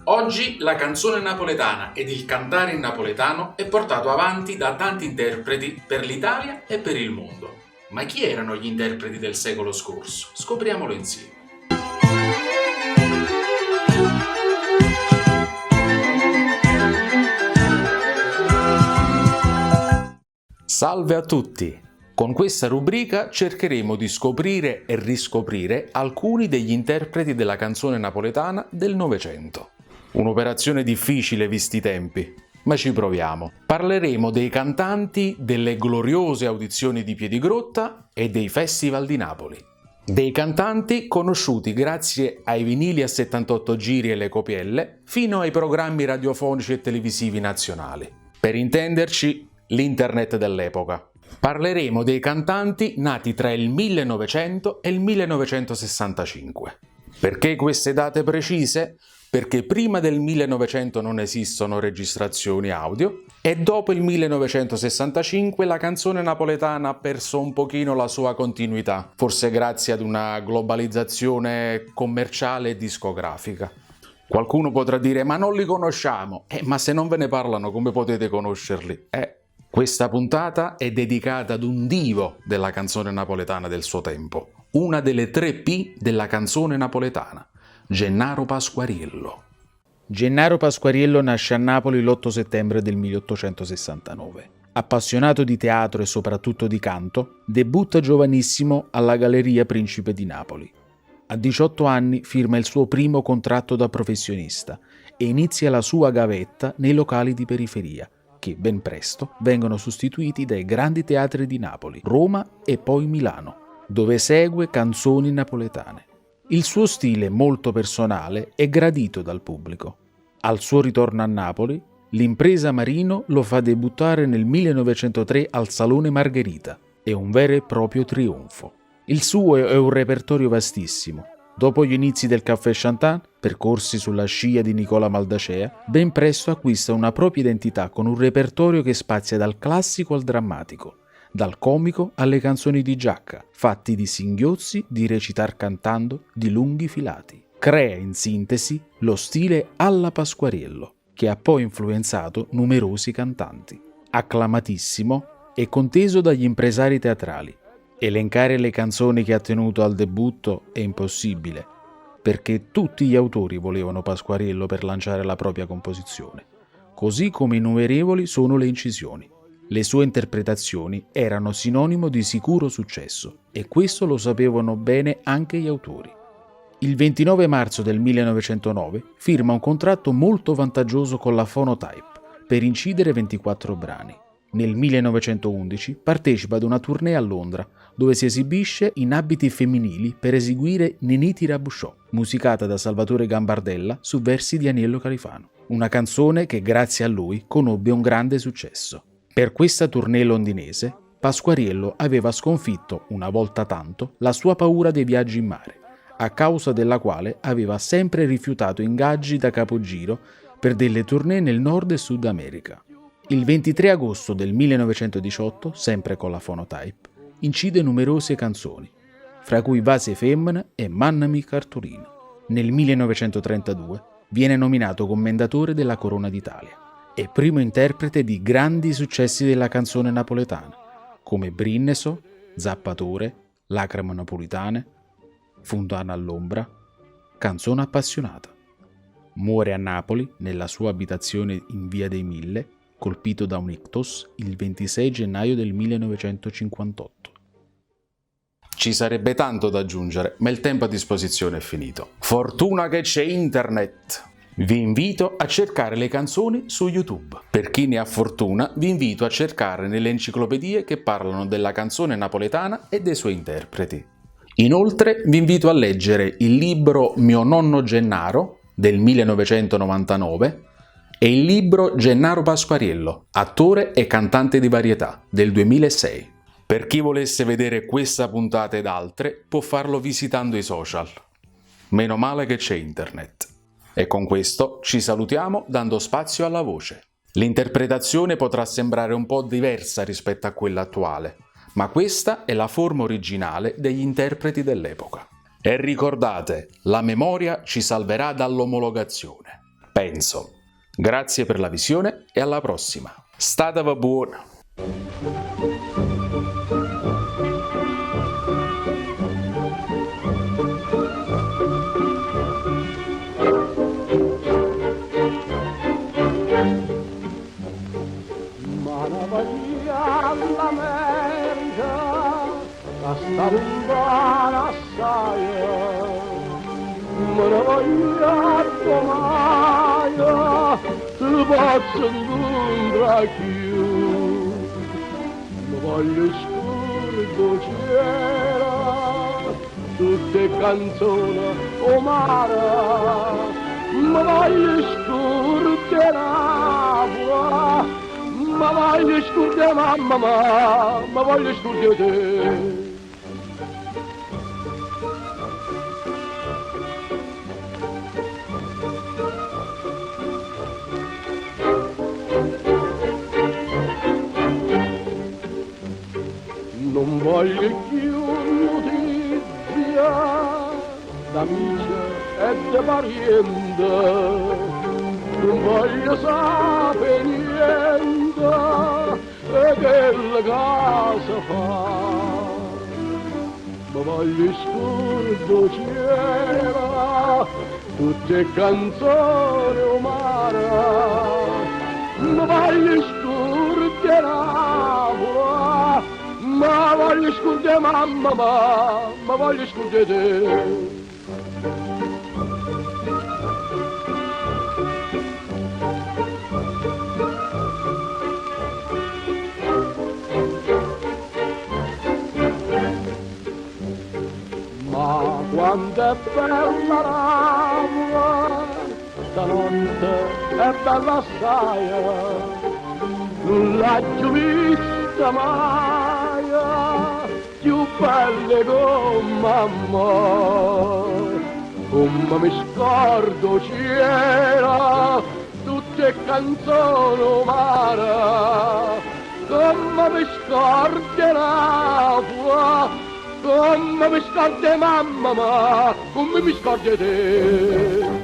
Oggi la canzone napoletana ed il cantare in napoletano è portato avanti da tanti interpreti per l'Italia e per il mondo. Ma chi erano gli interpreti del secolo scorso? Scopriamolo insieme. Salve a tutti! Con questa rubrica cercheremo di scoprire e riscoprire alcuni degli interpreti della canzone napoletana del Novecento. Un'operazione difficile visti i tempi, ma ci proviamo. Parleremo dei cantanti delle gloriose audizioni di Piedigrotta e dei festival di Napoli. Dei cantanti conosciuti grazie ai vinili a 78 giri e le copielle, fino ai programmi radiofonici e televisivi nazionali. Per intenderci, l'internet dell'epoca. Parleremo dei cantanti nati tra il 1900 e il 1965. Perché queste date precise? Perché prima del 1900 non esistono registrazioni audio e dopo il 1965 la canzone napoletana ha perso un pochino la sua continuità, forse grazie ad una globalizzazione commerciale e discografica. Qualcuno potrà dire ma non li conosciamo, ma se non ve ne parlano come potete conoscerli? Questa puntata è dedicata ad un divo della canzone napoletana del suo tempo, una delle 3 P della canzone napoletana, Gennaro Pasquariello. Gennaro Pasquariello nasce a Napoli l'8 settembre del 1869. Appassionato di teatro e soprattutto di canto, debutta giovanissimo alla Galleria Principe di Napoli. A 18 anni firma il suo primo contratto da professionista e inizia la sua gavetta nei locali di periferia, che ben presto vengono sostituiti dai grandi teatri di Napoli, Roma e poi Milano, dove esegue canzoni napoletane. Il suo stile molto personale è gradito dal pubblico. Al suo ritorno a Napoli, l'impresa Marino lo fa debuttare nel 1903 al Salone Margherita. È un vero e proprio trionfo. Il suo è un repertorio vastissimo. Dopo gli inizi del Caffè Chantant, percorsi sulla scia di Nicola Maldacea, ben presto acquista una propria identità con un repertorio che spazia dal classico al drammatico, dal comico alle canzoni di Giacca, fatti di singhiozzi, di recitar cantando, di lunghi filati. Crea in sintesi lo stile alla Pasquariello, che ha poi influenzato numerosi cantanti. Acclamatissimo e conteso dagli impresari teatrali. Elencare le canzoni che ha tenuto al debutto è impossibile, perché tutti gli autori volevano Pasquariello per lanciare la propria composizione, così come innumerevoli sono le incisioni. Le sue interpretazioni erano sinonimo di sicuro successo e questo lo sapevano bene anche gli autori. Il 29 marzo del 1909 firma un contratto molto vantaggioso con la Phonotype per incidere 24 brani. Nel 1911 partecipa ad una tournée a Londra, dove si esibisce in abiti femminili per eseguire Neniti Rabusciò, musicata da Salvatore Gambardella su versi di Aniello Califano. Una canzone che grazie a lui conobbe un grande successo. Per questa tournée londinese, Pasquariello aveva sconfitto, una volta tanto, la sua paura dei viaggi in mare, a causa della quale aveva sempre rifiutato ingaggi da capogiro per delle tournée nel Nord e Sud America. Il 23 agosto del 1918, sempre con la Phonotype, incide numerose canzoni, fra cui Vase Femmina e Mannami Cartolino. Nel 1932 viene nominato commendatore della Corona d'Italia e primo interprete di grandi successi della canzone napoletana, come Brinneso, Zappatore, Lacrime napolitane, Fontana all'ombra, Canzone appassionata. Muore a Napoli, nella sua abitazione in Via dei Mille, colpito da un ictus il 26 gennaio del 1958. Ci sarebbe tanto da aggiungere, ma il tempo a disposizione è finito. Fortuna che c'è internet! Vi invito a cercare le canzoni su YouTube. Per chi ne ha fortuna, vi invito a cercare nelle enciclopedie che parlano della canzone napoletana e dei suoi interpreti. Inoltre, vi invito a leggere il libro Mio nonno Gennaro del 1999 e il libro Gennaro Pasquariello, attore e cantante di varietà, del 2006. Per chi volesse vedere questa puntata ed altre, può farlo visitando i social. Meno male che c'è internet. E con questo ci salutiamo dando spazio alla voce. L'interpretazione potrà sembrare un po' diversa rispetto a quella attuale, ma questa è la forma originale degli interpreti dell'epoca. E ricordate, la memoria ci salverà dall'omologazione. penso. Grazie per la visione e alla prossima. Stateva buona! All'America la starumbana assai, ma ne voglio domani, ti posso incontrare più, ma voglio scuro c'era, tutte canzoni o mare, ma voglio scuro c'era, ma voglio scordare mamma, ma voglio scordare te. Non voglio più notizia d'amici e di parenti, non voglio sapere niente che la casa fa, ma voglio scordare tutte canzoni umane, ma voglio scordare, ma voglio scordare mamma, ma voglio scordare te. Ma quanto è bella l'amore, stanotte è bella assai, non l'ho vista mai, più belle come mamma. Come mi scordo c'era tutte canzoni umane, come mi scorderà, come mi scordi mamma, come mi scordi te.